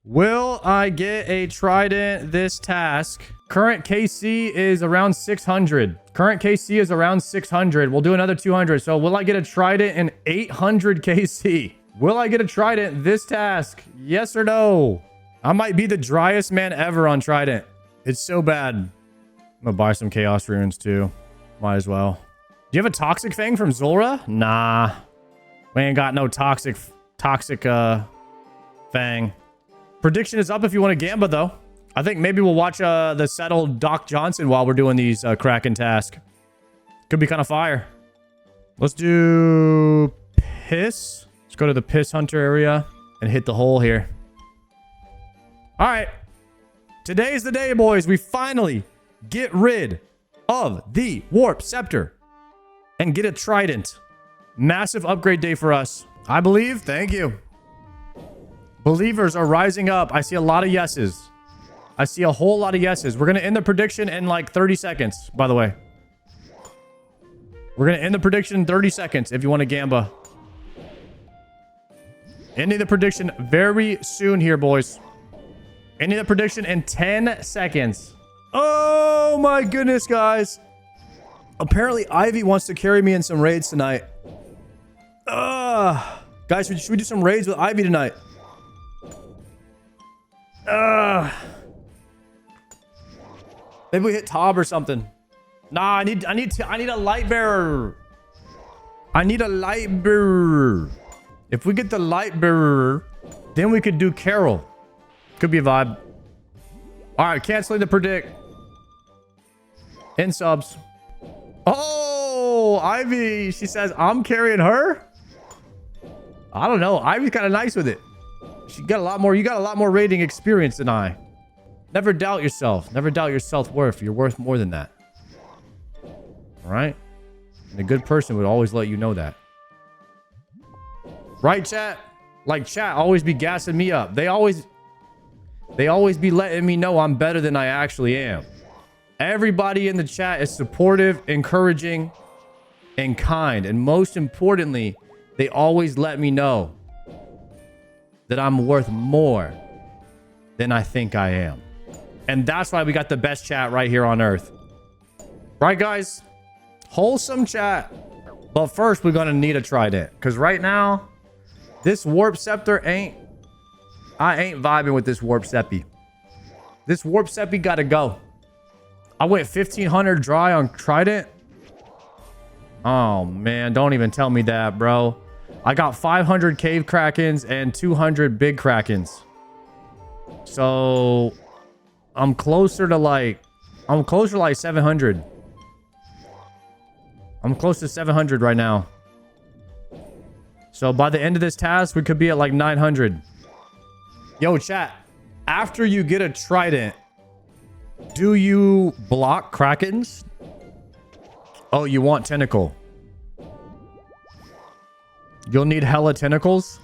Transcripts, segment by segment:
Will I get a Trident this task? Current KC is around 600. Current KC is around 600. We'll do another 200. So will I get a Trident in 800 KC? Will I get a Trident this task? Yes or no? I might be the driest man ever on Trident. It's so bad. I'm gonna buy some Chaos Runes too. Might as well. Do you have a Toxic Fang from Zulrah? Nah. We ain't got no Toxic Fang. Prediction is up if you want to Gamba, though. I think maybe we'll watch the settled Doc Johnson while we're doing these Kraken tasks. Could be kind of fire. Let's do Piss. Let's go to the Piss Hunter area and hit the hole here. All right. Today's the day, boys. We finally get rid of the Warp Scepter and get a Trident. Massive upgrade day for us. I believe. Thank you. Believers are rising up. I see a lot of yeses. I see a whole lot of yeses. We're going to end the prediction in like 30 seconds, by the way. We're going to end the prediction in 30 seconds if you want to Gamba. Ending the prediction very soon here, boys. Ending the prediction in 10 seconds. Oh my goodness, guys. Apparently, Ivy wants to carry me in some raids tonight. Guys, should we do some raids with Ivy tonight? Maybe we hit Tob or something. Nah, I need a light bearer. I need a light bearer. If we get the light bearer, then we could do Carol. Could be a vibe. All right, canceling the predict. In subs. Oh, Ivy. She says I'm carrying her. I don't know. Ivy's kind of nice with it. She got a lot more. You got a lot more rating experience than I. Never doubt yourself. Never doubt your self-worth. You're worth more than that. All right? And a good person would always let you know that. Right, chat? Like, chat always be gassing me up. They always be letting me know I'm better than I actually am. Everybody in the chat is supportive, encouraging, and kind. And most importantly, they always let me know that I'm worth more than I think I am. And that's why we got the best chat right here on Earth. Right, guys? Wholesome chat. But first, we're going to need a Trident. Because right now, this Warp Scepter I ain't vibing with this Warp Seppi. This Warp Seppi got to go. I went 1,500 dry on Trident. Oh, man. Don't even tell me that, bro. I got 500 Cave Krakens and 200 Big Krakens. So I'm closer to like 700. I'm close to 700 right now. So by the end of this task, we could be at like 900. Yo, chat. After you get a Trident, do you block Krakens? Oh, you want Tentacle. You'll need hella tentacles.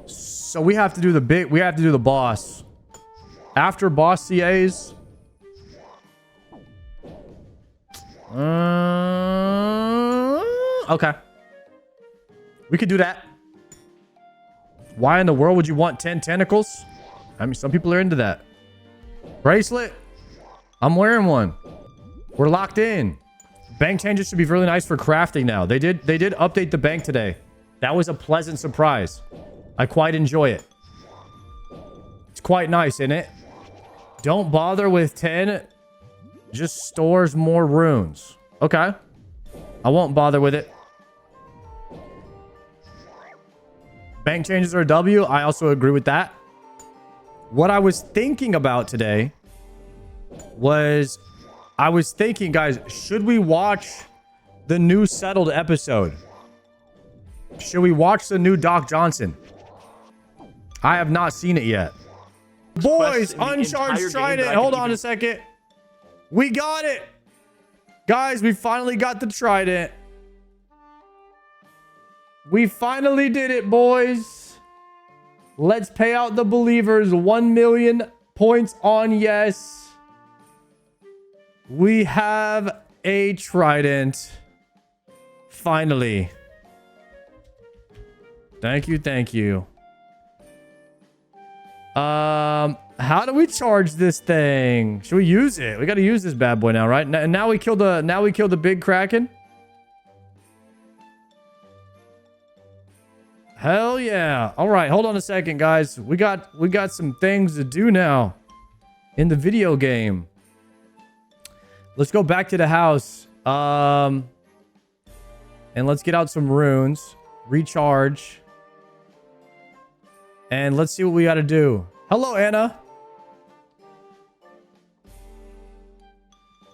So we have to do the boss. After boss CAs. Okay. We could do that. Why in the world would you want 10 tentacles? I mean, some people are into that. Bracelet. I'm wearing one. We're locked in. Bank changes should be really nice for crafting now. They did update the bank today. That was a pleasant surprise. I quite enjoy it. It's quite nice, isn't it? Don't bother with 10. Just stores more runes. Okay. I won't bother with it. Bank changes are a W. I also agree with that. What I was thinking about today was... I was thinking, guys, should we watch the new settled episode? Should we watch the new Doc Johnson? I have not seen it yet. Boys, uncharged Trident. Hold on a second. We got it. Guys, we finally got the Trident. We finally did it, boys. Let's pay out the believers 1 million points on yes. We have a Trident. Finally. Thank you, thank you. How do we charge this thing? Should we use it? We got to use this bad boy now, right? And now we killed the big Kraken. Hell yeah. All right, hold on a second, guys. We got some things to do now in the video game. Let's go back to the house. And let's get out some runes, recharge. And let's see what we got to do. Hello, Anna.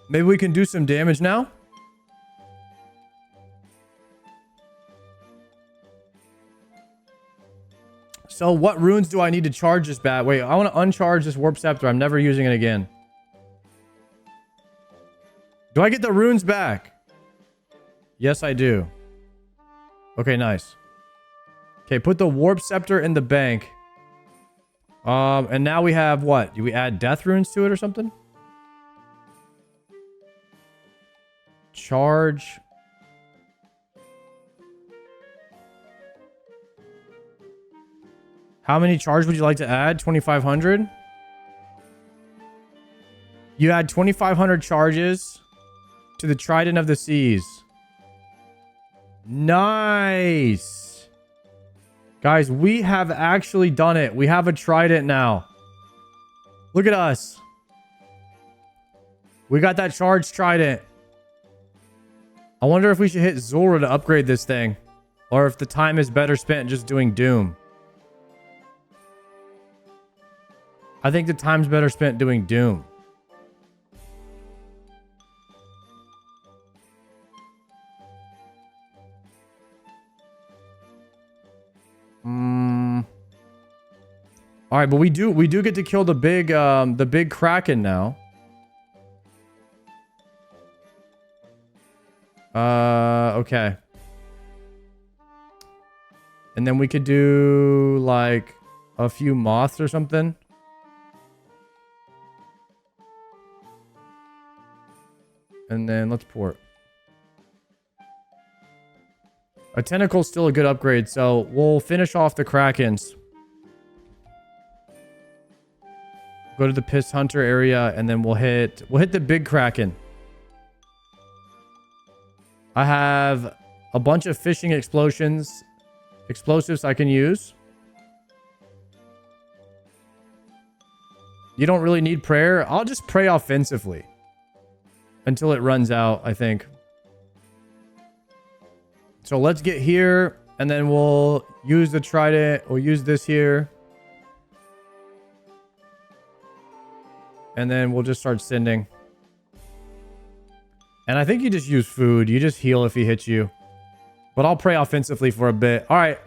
Maybe we can do some damage now. So what runes do I need to charge this bat? Wait, I want to uncharge this warp scepter. I'm never using it again. Do I get the runes back? Yes, I do. Okay, nice. Okay, put the warp scepter in the bank. And now we have what? Do we add death runes to it or something? Charge. How many charge would you like to add? 2,500? You add 2,500 charges to the Trident of the Seas. Nice. Guys, we have actually done it. We have a Trident now. Look at us. We got that charged Trident. I wonder if we should hit Zora to upgrade this thing. Or if the time is better spent just doing Doom. I think the time's better spent doing Doom. All right, but we do get to kill the big Kraken now. Okay. And then we could do like a few moths or something. And then let's port. A Tentacle's still a good upgrade, so we'll finish off the Krakens. Go to the Piss Hunter area, and then we'll hit the big Kraken. I have a bunch of fishing explosives I can use. You don't really need prayer. I'll just pray offensively until it runs out, I think. So let's get here, and then we'll use the Trident. We'll use this here. And then we'll just start sending. And I think you just use food. You just heal if he hits you. But I'll pray offensively for a bit. All right.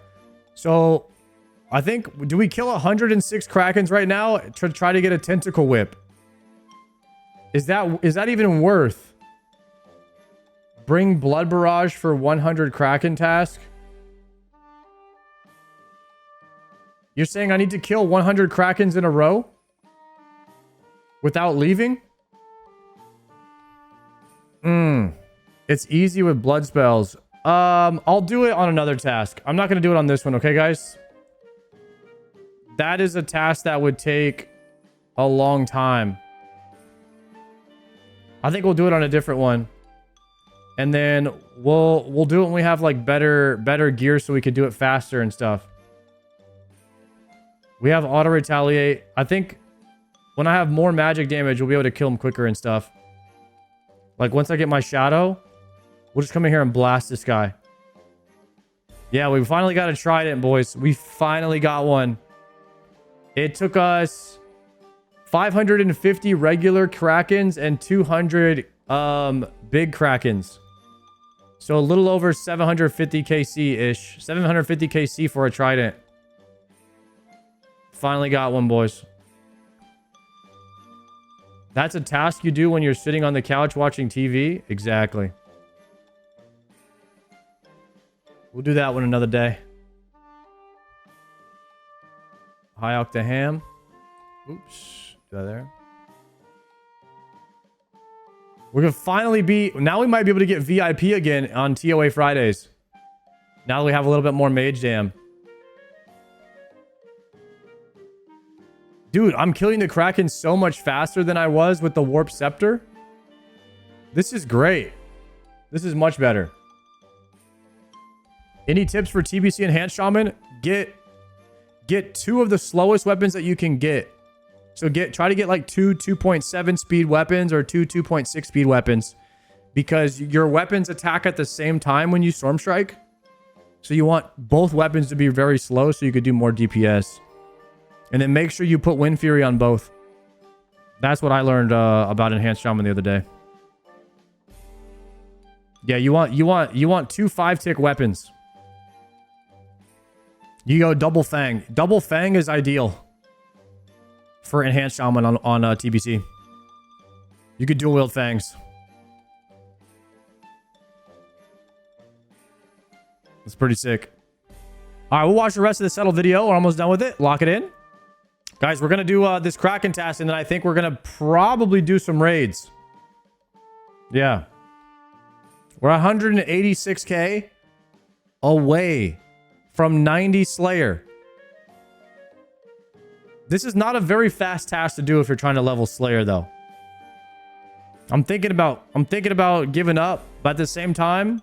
So I think, do we kill 106 Krakens right now to try to get a Tentacle Whip? Is that even worth? Bring Blood Barrage for 100 Kraken task? You're saying I need to kill 100 Krakens in a row? Without leaving? It's easy with blood spells. I'll do it on another task. I'm not going to do it on this one, okay, guys? That is a task that would take a long time. I think we'll do it on a different one. And then we'll do it when we have like better gear so we could do it faster and stuff. We have auto retaliate. I think when I have more magic damage, we'll be able to kill him quicker and stuff. Like once I get my shadow, we'll just come in here and blast this guy. Yeah, we finally got a Trident, boys. We finally got one. It took us 550 regular Krakens and 200 big Krakens. So a little over 750 KC-ish. 750 KC for a Trident. Finally got one, boys. That's a task you do when you're sitting on the couch watching TV? Exactly. We'll do that one another day. High Octa Ham. Oops. Do that there. We're going to finally be... Now we might be able to get VIP again on TOA Fridays. Now that we have a little bit more Mage Dam. Dude, I'm killing the Kraken so much faster than I was with the Warp Scepter. This is great. This is much better. Any tips for TBC Enhanced Shaman? Get 2 of the slowest weapons that you can get. So try to get like 2 2.7 speed weapons or 2 2.6 speed weapons, because your weapons attack at the same time when you Storm Strike. So you want both weapons to be very slow so you could do more DPS. And then make sure you put Wind Fury on both. That's what I learned about Enhanced Shaman the other day. Yeah, you want 2 5-tick weapons. You go Double Fang. Double Fang is ideal for Enhanced Shaman on TBC. You could dual wield Fangs. That's pretty sick. All right, we'll watch the rest of the settle video. We're almost done with it. Lock it in. Guys, we're going to do this Kraken task, and then I think we're going to probably do some raids. Yeah. We're 186k away from 90 Slayer. This is not a very fast task to do if you're trying to level Slayer, though. I'm thinking about giving up, but at the same time,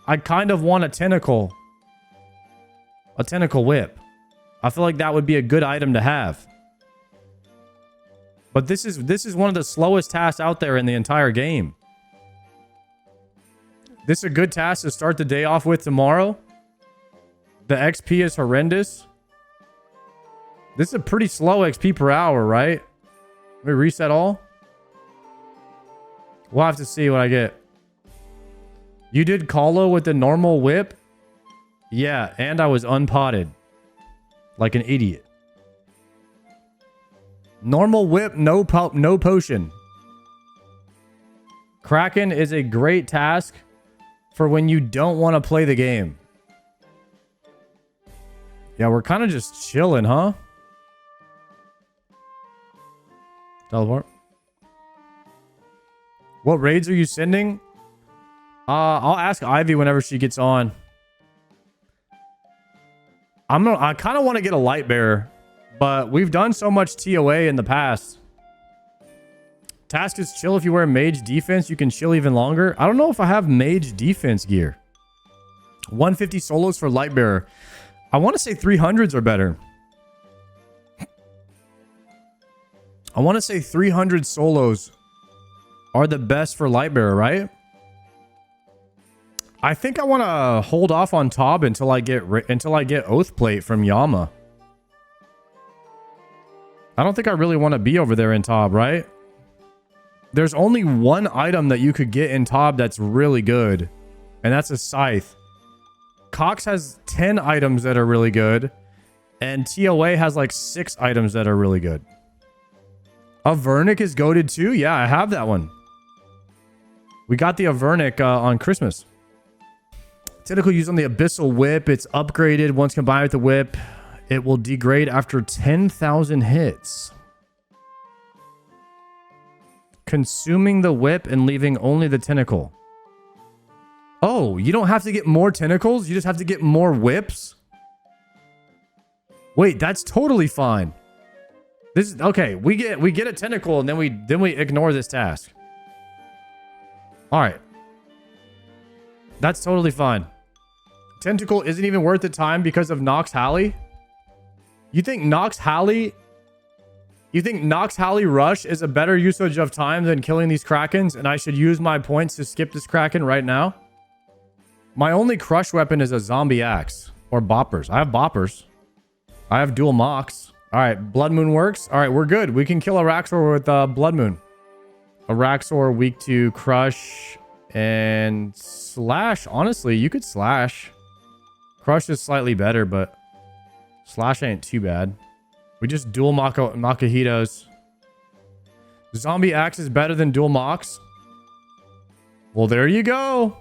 I kind of want a Tentacle. A Tentacle Whip. I feel like that would be a good item to have. But this is one of the slowest tasks out there in the entire game. This is a good task to start the day off with tomorrow. The XP is horrendous. This is a pretty slow XP per hour, right? Let me reset all. We'll have to see what I get. You did Kalo with the normal whip? Yeah, and I was unpotted. Like an idiot. Normal whip, no potion. Kraken is a great task for when you don't want to play the game. Yeah, we're kind of just chilling, huh? Teleport. What raids are you sending? I'll ask Ivy whenever she gets on. I kind of want to get a light bearer, but we've done so much TOA in the past. Task is chill if you wear mage defense. You can chill even longer. I don't know if I have mage defense gear. 150 solos for light bearer. I want to say 300s are better. I want to say 300 solos are the best for light bearer, right? I think I want to hold off on Tob until I get Oath Plate from Yama. I don't think I really want to be over there in Tob, right? There's only one item that you could get in Tob that's really good, and that's a Scythe. Cox has 10 items that are really good, and TOA has like 6 items that are really good. Avernic is goated too? Yeah, I have that one. We got the Avernic on Christmas. Tentacle used on the Abyssal Whip. It's upgraded. Once combined with the whip, it will degrade after 10,000 hits. Consuming the whip and leaving only the tentacle. Oh, you don't have to get more tentacles? You just have to get more whips? Wait, that's totally fine. This is okay. We get a tentacle and then we ignore this task. All right. That's totally fine. Tentacle isn't even worth the time because of Nox Halley? You think Nox Halley Rush is a better usage of time than killing these Krakens, and I should use my points to skip this Kraken right now? My only crush weapon is a zombie axe. Or boppers. I have boppers. I have dual mocks. Alright, Blood Moon works. Alright, we're good. We can kill a Raxor with Blood Moon. A Raxor weak to crush and slash. Honestly, you could slash. Crush is slightly better, but slash ain't too bad. We just dual Makahitos. Zombie axe is better than dual mocks. Well, there you go.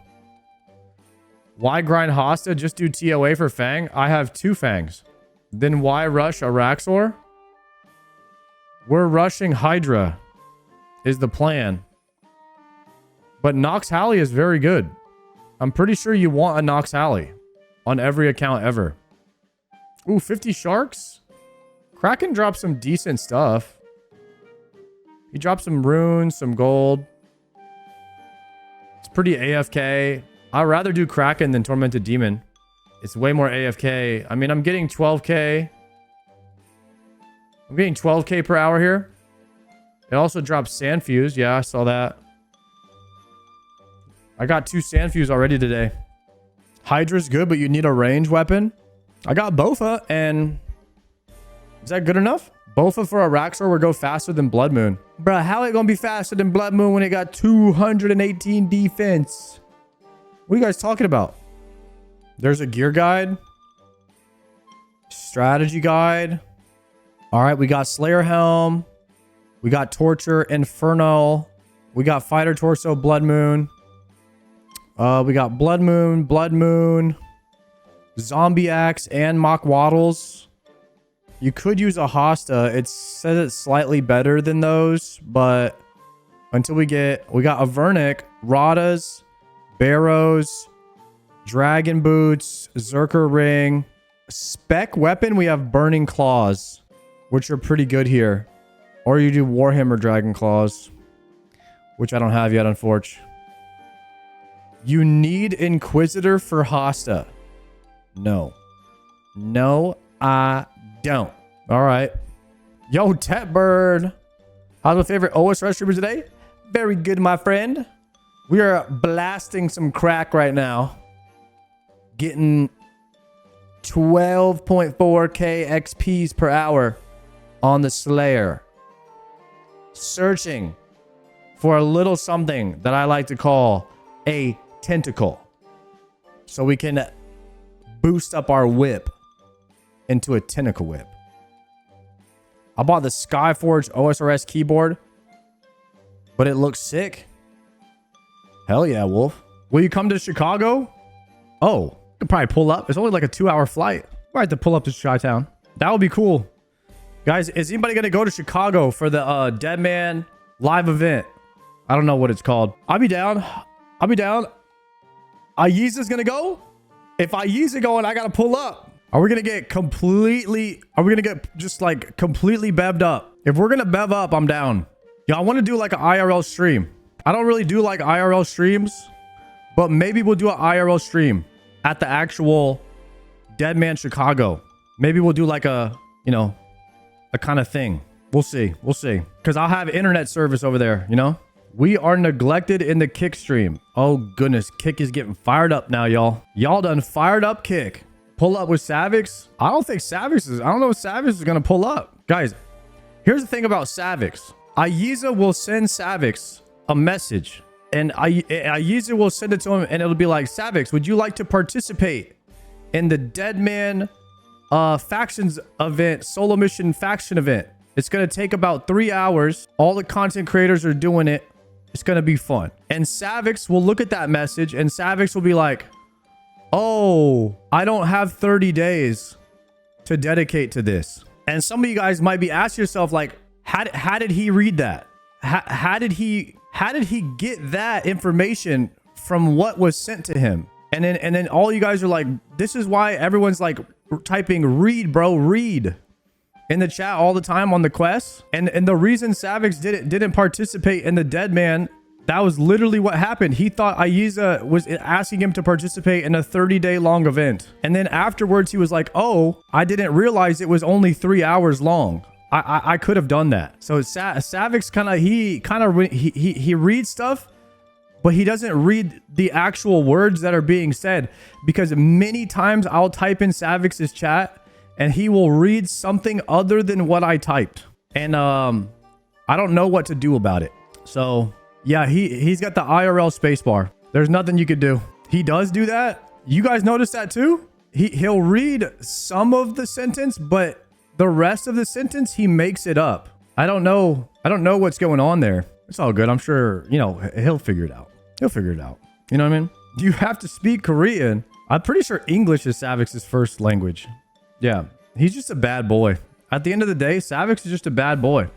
Why grind Hosta? Just do TOA for Fang. I have 2 Fangs. Then why rush a Raxor? We're rushing Hydra is the plan. But Nox Halley is very good. I'm pretty sure you want a Nox Halley on every account ever. Ooh, 50 sharks? Kraken dropped some decent stuff. He dropped some runes, some gold. It's pretty AFK. I'd rather do Kraken than Tormented Demon. It's way more AFK. I mean, I'm getting 12k. I'm getting 12k per hour here. It also drops Sand Fuse. Yeah, I saw that. I got 2 Sand Fuse already today. Hydra's good, but you need a range weapon. I got Bofa, and is that good enough? Bofa for a Raxor would go faster than Blood Moon. Bruh, how it gonna be faster than Blood Moon when it got 218 defense? What are you guys talking about? There's a gear guide. Strategy guide. All right, we got Slayer Helm. We got Torture, Inferno. We got Fighter Torso, Blood Moon. We got Blood Moon, Zombie Axe, and Mock Waddles. You could use a Hosta. It says it's slightly better than those, but until we got Avernic, Radas, Barrows, Dragon Boots, Zerker Ring. Spec weapon, we have Burning Claws, which are pretty good here. Or you do Warhammer Dragon Claws, which I don't have yet, unfortunately. You need Inquisitor for Hosta. No. No, I don't. All right. Yo, Tetbird. How's my favorite OSRS streamer today? Very good, my friend. We are blasting some crack right now. Getting 12.4k XPs per hour on the Slayer. Searching for a little something that I like to call a Tentacle. So we can boost up our whip into a Tentacle whip. I bought the Skyforge OSRS keyboard, but it looks sick. Hell yeah, Wolf. Will you come to Chicago? Oh, you could probably pull up. It's only like a 2-hour flight. We'll have to pull up to Chi-Town. That would be cool. Guys, is anybody going to go to Chicago for the Deadman live event? I don't know what it's called. I'll be down. I'll be down. Ayiza's going to go? If Ayiza going, I got to pull up. Are we going to get completely... Are we going to get just like completely bevved up? If we're going to bev up, I'm down. Yeah, I want to do like an IRL stream. I don't really do like IRL streams, but maybe we'll do an IRL stream at the actual Deadman Chicago. Maybe we'll do like a, you know, a kind of thing. We'll see. We'll see. Because I'll have internet service over there, you know? We are neglected in the Kick stream. Oh, goodness. Kick is getting fired up now, y'all. Y'all done fired up Kick. Pull up with Savix? I don't think Savix is... I don't know if Savix is going to pull up. Guys, here's the thing about Savix. Ayiza will send Savix a message. And Ayiza will send it to him, and it'll be like, Savix, would you like to participate in the Deadman factions event, solo mission faction event? It's going to take about 3 hours. All the content creators are doing it. It's going to be fun. And Savix will look at that message, and Savix will be like, oh, I don't have 30 days to dedicate to this. And some of you guys might be asking yourself, like, how did he read that? How did he get that information from what was sent to him? And then all you guys are like, this is why everyone's like typing read, bro, read in the chat all the time on the quest. And the reason Savix didn't participate in the Deadman, that was literally what happened. He thought Ayiza was asking him to participate in a 30-day long event. And then afterwards he was like, oh, I didn't realize it was only 3 hours long. I could have done that. So Savix he reads stuff, but he doesn't read the actual words that are being said, because many times I'll type in Savix's chat and he will read something other than what I typed. And I don't know what to do about it. So yeah, he's got the IRL spacebar. There's nothing you could do. He does do that. You guys notice that too? He'll read some of the sentence, but the rest of the sentence, he makes it up. I don't know what's going on there. It's all good. I'm sure, you know, he'll figure it out. He'll figure it out. You know what I mean? Do you have to speak Korean? I'm pretty sure English is Savix's first language. Yeah, he's just a bad boy. At the end of the day, Savix is just a bad boy.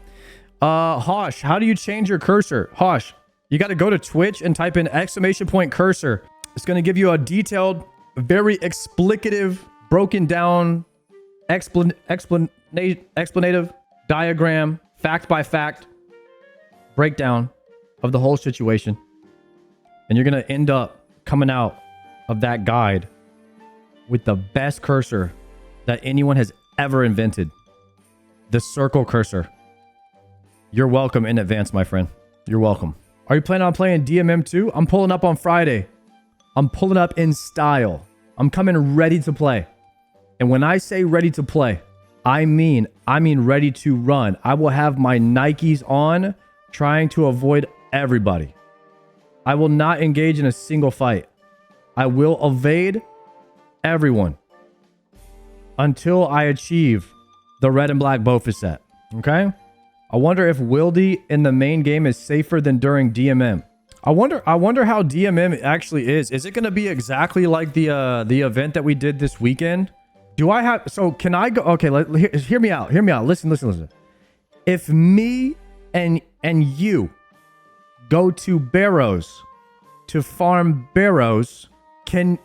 Hosh, how do you change your cursor? Hosh, you got to go to Twitch and type in !cursor. It's going to give you a detailed, very explicative, broken down explanative diagram, fact by fact breakdown of the whole situation. And you're going to end up coming out of that guide with the best cursor that anyone has ever invented. The circle cursor. You're welcome in advance, my friend. You're welcome. Are you planning on playing DMM 2? I'm pulling up on Friday. I'm pulling up in style. I'm coming ready to play. And when I say ready to play, I mean ready to run. I will have my Nikes on, trying to avoid everybody. I will not engage in a single fight. I will evade everyone until I achieve the red and black Bofa set. Okay? I wonder if Wildy in the main game is safer than during DMM. I wonder how DMM actually is. Is it going to be exactly like the event that we did this weekend? Do I have... So can I go... Okay, hear me out. Hear me out. Listen. If me and you go to Barrows to farm Barrows, can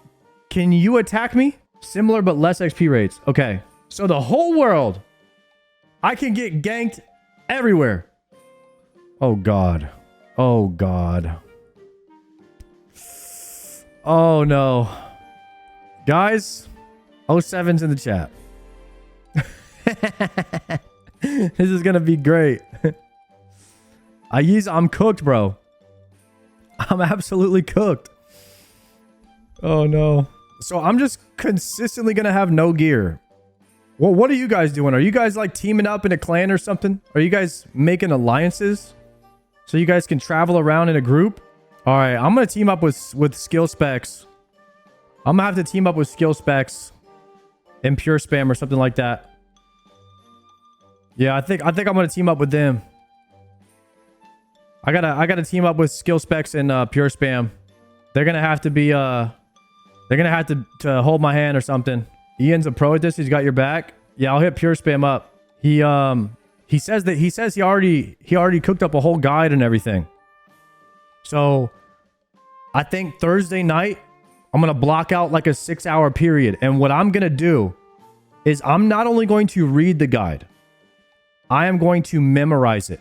you attack me? Similar but less XP rates. Okay. So the whole world, I can get ganked everywhere. Oh God. Oh God. Oh no. Guys, 07's in the chat. This is gonna be great. I'm cooked, bro. I'm absolutely cooked. Oh no. So I'm just consistently gonna have no gear. Well, what are you guys doing? Are you guys like teaming up in a clan or something? Are you guys making alliances so you guys can travel around in a group? All right, I'm gonna team up with skill specs. I'm gonna have to team up with skill specs and pure spam or something like that. Yeah, I think I'm gonna team up with them. I gotta team up with skill specs and pure spam. They're gonna have to be they're gonna have to hold my hand or something. Ian's a pro at this. He's got your back. Yeah, I'll hit pure spam up. He says he already cooked up a whole guide and everything. So I think Thursday night I'm gonna block out like a 6-hour period, and what I'm gonna do is I'm not only going to read the guide, I am going to memorize it,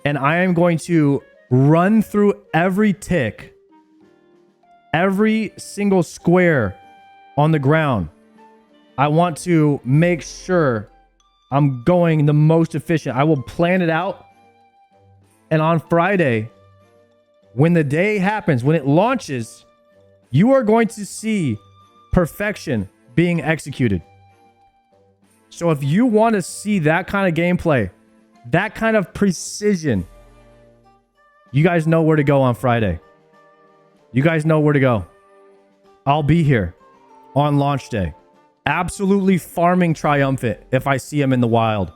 and I am going to run through every tick, every single square on the ground. I want to make sure I'm going the most efficient. I will plan it out. And on Friday, when the day happens, when it launches, you are going to see perfection being executed. So if you want to see that kind of gameplay, that kind of precision, you guys know where to go on Friday. You guys know where to go. I'll be here on launch day. Absolutely farming triumphant if I see him in the wild.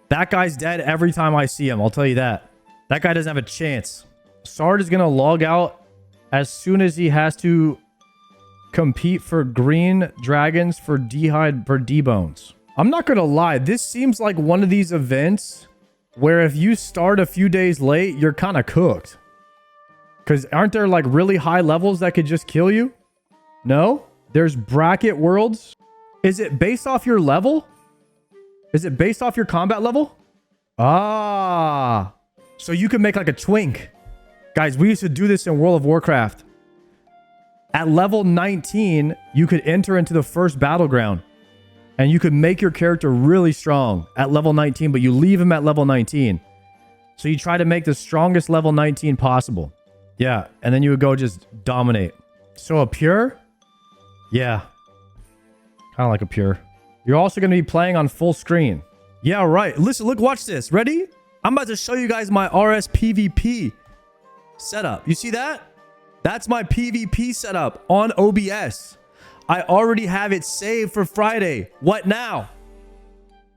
That guy's dead every time I see him. I'll tell you that. That guy doesn't have a chance. Sard is going to log out as soon as he has to compete for green dragons for D-bones. I'm not going to lie. This seems like one of these events where if you start a few days late, you're kind of cooked. Because aren't there like really high levels that could just kill you? No? There's bracket worlds. Is it based off your level? Is it based off your combat level? Ah. So you can make like a twink. Guys, we used to do this in World of Warcraft. At level 19, you could enter into the first battleground. And you could make your character really strong at level 19, but you leave him at level 19. So you try to make the strongest level 19 possible. Yeah, and then you would go just dominate. So a pure? Yeah. Kind of like a pure. You're also going to be playing on full screen. Yeah, right. Listen, look, watch this. Ready? I'm about to show you guys my RS PvP setup. You see that? That's my PvP setup on OBS. I already have it saved for Friday. What now?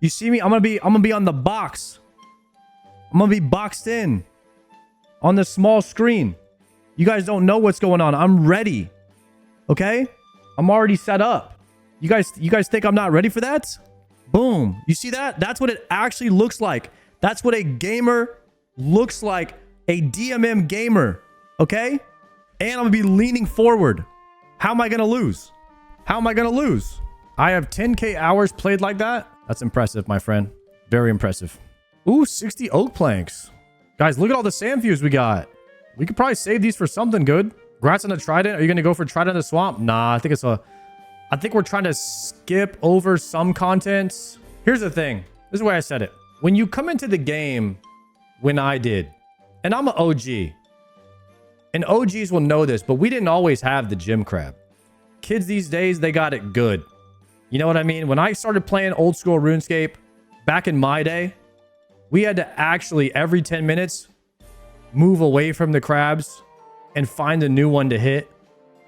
You see me? I'm gonna be on the box. I'm gonna be boxed in on the small screen. You guys don't know what's going on. I'm ready. Okay? I'm already set up. You guys think I'm not ready for that? Boom. You see that? That's what it actually looks like. That's what a gamer looks like. A DMM gamer. Okay? And I'm gonna be leaning forward. How am I gonna lose? How am I gonna lose? I have 10K hours played like that. That's impressive, my friend. Very impressive. Ooh, 60 oak planks. Guys, look at all the sand views we got. We could probably save these for something good. Congrats on the Trident. Are you going to go for Trident in the swamp? Nah, I think we're trying to skip over some contents. Here's the thing. This is the way I said it. When you come into the game, when I did, and I'm an OG, and OGs will know this, but we didn't always have the gym crab. Kids these days, they got it good. You know what I mean? When I started playing old school RuneScape, back in my day, we had to actually, every 10 minutes, move away from the crabs and find a new one to hit.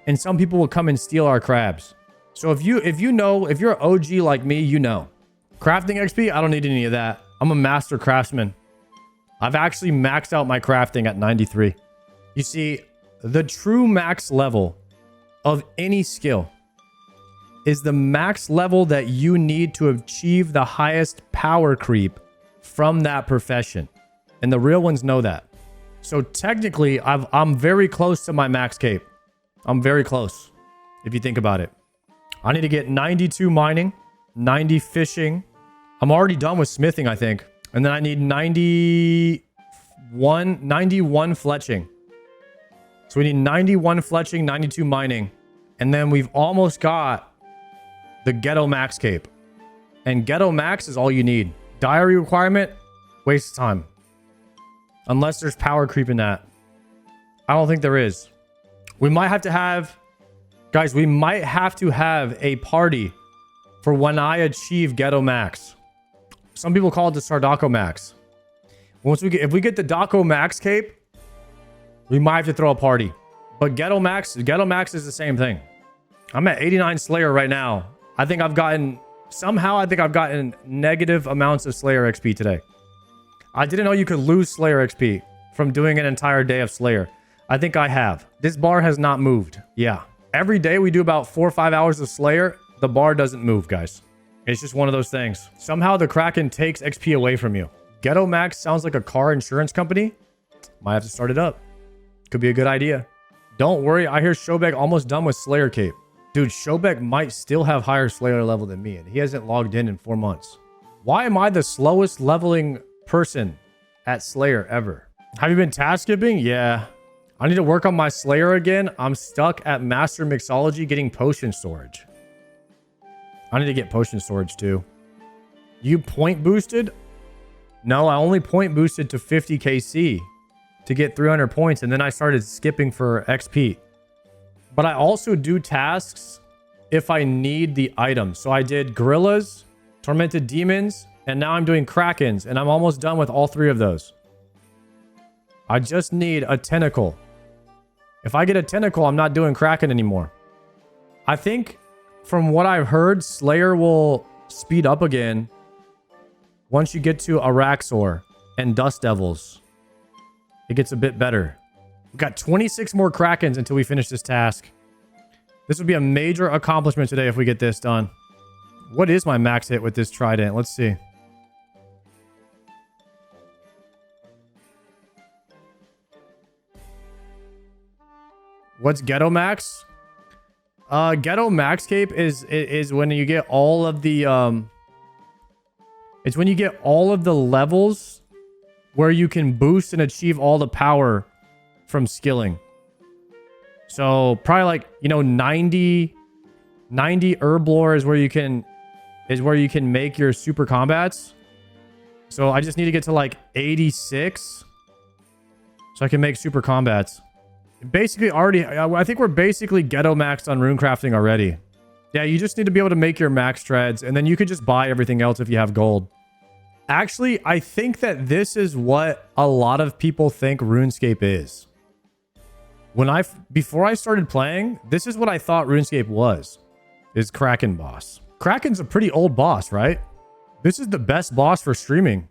And some people will come and steal our crabs. So if you're an OG like me, you know. Crafting XP, I don't need any of that. I'm a master craftsman. I've actually maxed out my crafting at 93. You see, the true max level of any skill is the max level that you need to achieve the highest power creep from that profession. And the real ones know that. So technically, I'm very close to my max cape. I'm very close, if you think about it. I need to get 92 mining, 90 fishing. I'm already done with smithing, I think. And then I need 91 fletching. So we need 91 fletching, 92 mining. And then we've almost got the Ghetto Max cape. And Ghetto Max is all you need. Diary requirement, waste of time. Unless there's power creep in that. I don't think there is. We might have to have... Guys, we might have to have a party for when I achieve Ghetto Max. Some people call it the Sardaco Max. If we get the Daco Max cape, we might have to throw a party. But Ghetto Max is the same thing. I'm at 89 Slayer right now. I think I've gotten negative amounts of Slayer XP today. I didn't know you could lose Slayer XP from doing an entire day of Slayer. I think I have. This bar has not moved. Yeah. Every day we do about 4 or 5 hours of Slayer. The bar doesn't move, guys. It's just one of those things. Somehow the Kraken takes XP away from you. Ghetto Max sounds like a car insurance company. Might have to start it up. Could be a good idea. Don't worry. I hear Shobek almost done with Slayer cape. Dude, Shobek might still have higher Slayer level than me, and he hasn't logged in 4 months. Why am I the slowest leveling person at Slayer ever? Have you been task skipping? Yeah. I need to work on my Slayer again. I'm stuck at Master Mixology getting potion storage. I need to get potion storage too. You point boosted? No, I only point boosted to 50 KC to get 300 points, and then I started skipping for XP. But I also do tasks if I need the items. So I did Gorillas, Tormented Demons, and now I'm doing Krakens, and I'm almost done with all 3 of those. I just need a Tentacle. If I get a Tentacle, I'm not doing Kraken anymore. I think, from what I've heard, Slayer will speed up again once you get to Araxor and Dust Devils. It gets a bit better. We've got 26 more Krakens until we finish this task. This would be a major accomplishment today if we get this done. What is my max hit with this Trident? Let's see. What's Ghetto Max? Ghetto Max cape is when you get all of the it's when you get all of the levels where you can boost and achieve all the power from skilling. So probably like, you know, 90 Herblore is where you can make your super combats. So I just need to get to like 86 so I can make super combats. Basically already, I think we're basically Ghetto maxed on runecrafting already. Yeah, you just need to be able to make your max treads, and then you could just buy everything else if you have gold. Actually, I think that this is what a lot of people think RuneScape is. Before I started playing, this is what I thought RuneScape was. Is Kraken boss. Kraken's a pretty old boss, right? This is the best boss for streaming.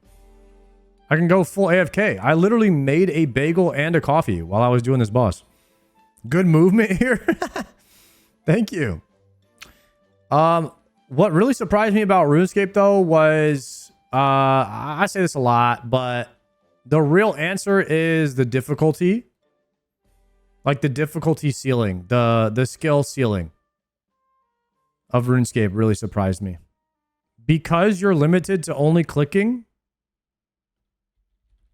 I can go full AFK. I literally made a bagel and a coffee while I was doing this boss. Good movement here. Thank you. What really surprised me about RuneScape though was, I say this a lot, but the real answer is the difficulty. Like the difficulty ceiling, the skill ceiling of RuneScape really surprised me. because you're limited to only clicking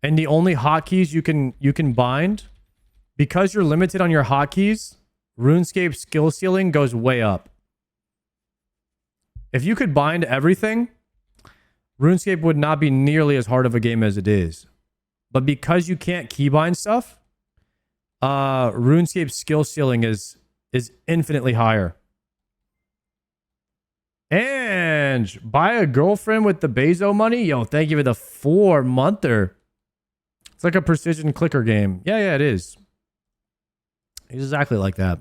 and the only hotkeys you can bind, because you're limited on your hotkeys, RuneScape skill ceiling goes way up. If you could bind everything, RuneScape would not be nearly as hard of a game as it is. But because you can't keybind stuff, RuneScape's skill ceiling is infinitely higher. And buy a girlfriend with the Bezo money? Yo, thank you for the 4-monther. It's like a precision clicker game. Yeah, it is. Exactly like that.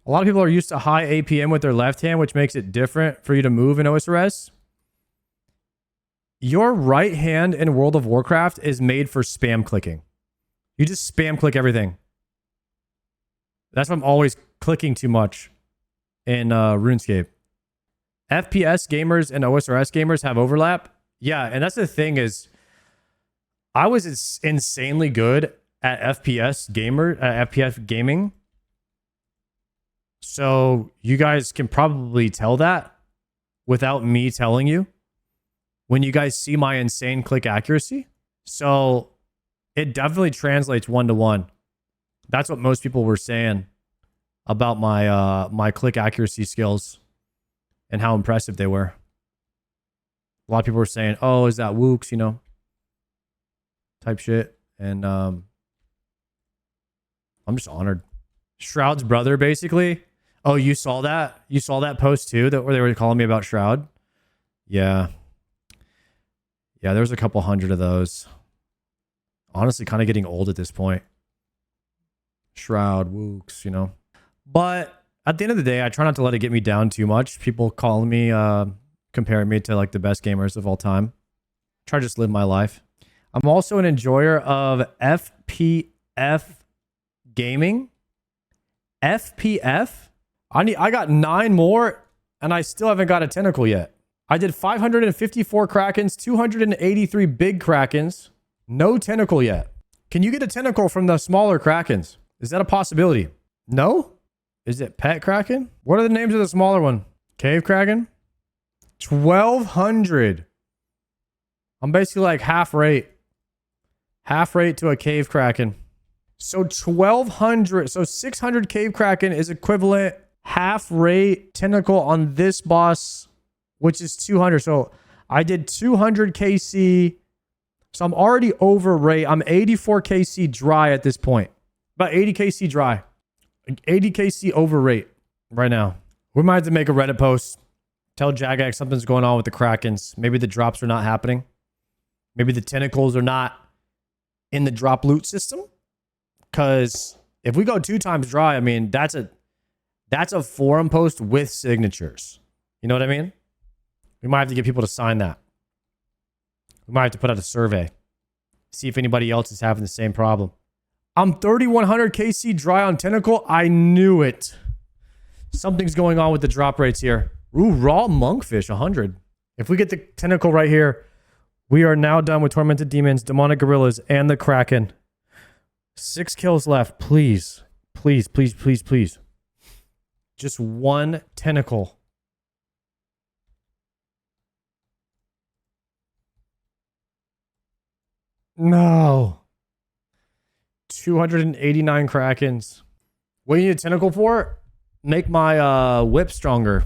A lot of people are used to high APM with their left hand, which makes it different for you to move in OSRS. Your right hand in World of Warcraft is made for spam clicking. You just spam click everything. That's why I'm always clicking too much in RuneScape. FPS gamers and OSRS gamers have overlap. Yeah, and that's the thing is, I was insanely good at FPS gaming. So you guys can probably tell that without me telling you when you guys see my insane click accuracy. So it definitely translates 1-to-1. That's what most people were saying about my my click accuracy skills and how impressive they were. A lot of people were saying, "Oh, is that Wooks?" You know, type shit. And I'm just honored. Shroud's brother, basically. Oh, you saw that? You saw that post too, that where they were calling me about Shroud? Yeah. Yeah, there's a couple hundred of those. Honestly, kind of getting old at this point. Shroud, Wooks, you know. But at the end of the day, I try not to let it get me down too much. People calling me, comparing me to like the best gamers of all time. Try to just live my life. I'm also an enjoyer of FPF gaming. FPF? I got 9 more and I still haven't got a tentacle yet. I did 554 Krakens, 283 big Krakens. No tentacle yet. Can you get a tentacle from the smaller Krakens? Is that a possibility? No? Is it Pet Kraken? What are the names of the smaller one? Cave Kraken? 1,200. I'm basically like half rate. Half rate to a Cave Kraken. So 1,200. So 600 Cave Kraken is equivalent half rate tentacle on this boss, which is 200. So I did 200 KC. So I'm already over rate. I'm 84 KC dry at this point. About 80 KC dry. 80 KC over rate right now. We might have to make a Reddit post. Tell Jagax something's going on with the Krakens. Maybe the drops are not happening. Maybe the tentacles are not in the drop loot system. Because if we go 2 times dry, I mean, that's a forum post with signatures. You know what I mean? We might have to get people to sign that. We might have to put out a survey. See if anybody else is having the same problem. I'm 3,100 KC dry on Tentacle. I knew it. Something's going on with the drop rates here. Ooh, raw monkfish, 100. If we get the Tentacle right here, we are now done with Tormented Demons, Demonic Gorillas, and the Kraken. 6 kills left. Please. Please, please, please, please. Just 1 tentacle. No. 289 Krakens. What do you need a tentacle for? Make my whip stronger.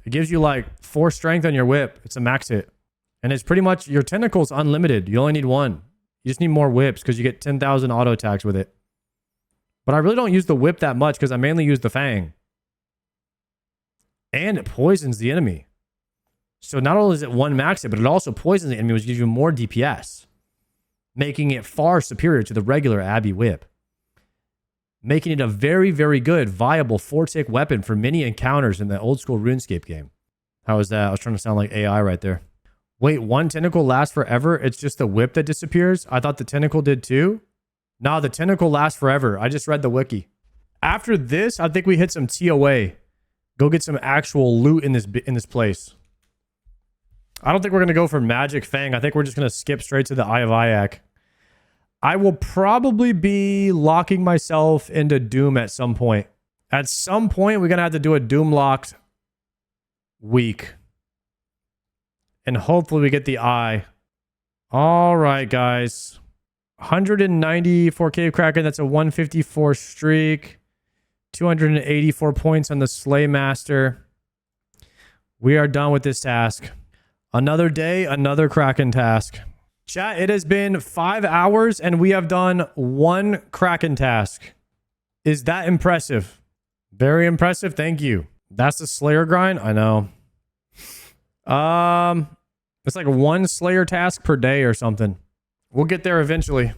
It gives you like 4 strength on your whip. It's a max hit. And it's pretty much, your tentacle's unlimited. You only need 1. You just need more whips because you get 10,000 auto attacks with it. But I really don't use the whip that much because I mainly use the fang. And it poisons the enemy. So not only is it 1 max hit, but it also poisons the enemy, which gives you more DPS. Making it far superior to the regular Abbey whip. Making it a very, very good, viable 4-tick weapon for many encounters in the old school RuneScape game. How was that? I was trying to sound like AI right there. Wait, 1 tentacle lasts forever? It's just the whip that disappears? I thought the tentacle did too? Nah, the tentacle lasts forever. I just read the wiki. After this, I think we hit some TOA. Go get some actual loot in this place. I don't think we're going to go for Magic Fang. I think we're just going to skip straight to the Eye of Ayak. I will probably be locking myself into Doom at some point. At some point, we're going to have to do a Doom locked week. And hopefully we get the eye. All right, guys. 194 Cave Kraken. That's a 154 streak. 284 points on the Slay Master. We are done with this task. Another day, another Kraken task. Chat, it has been 5 hours and we have done 1 Kraken task. Is that impressive? Very impressive. Thank you. That's the Slayer grind? I know. It's like 1 Slayer task per day or something. We'll get there eventually.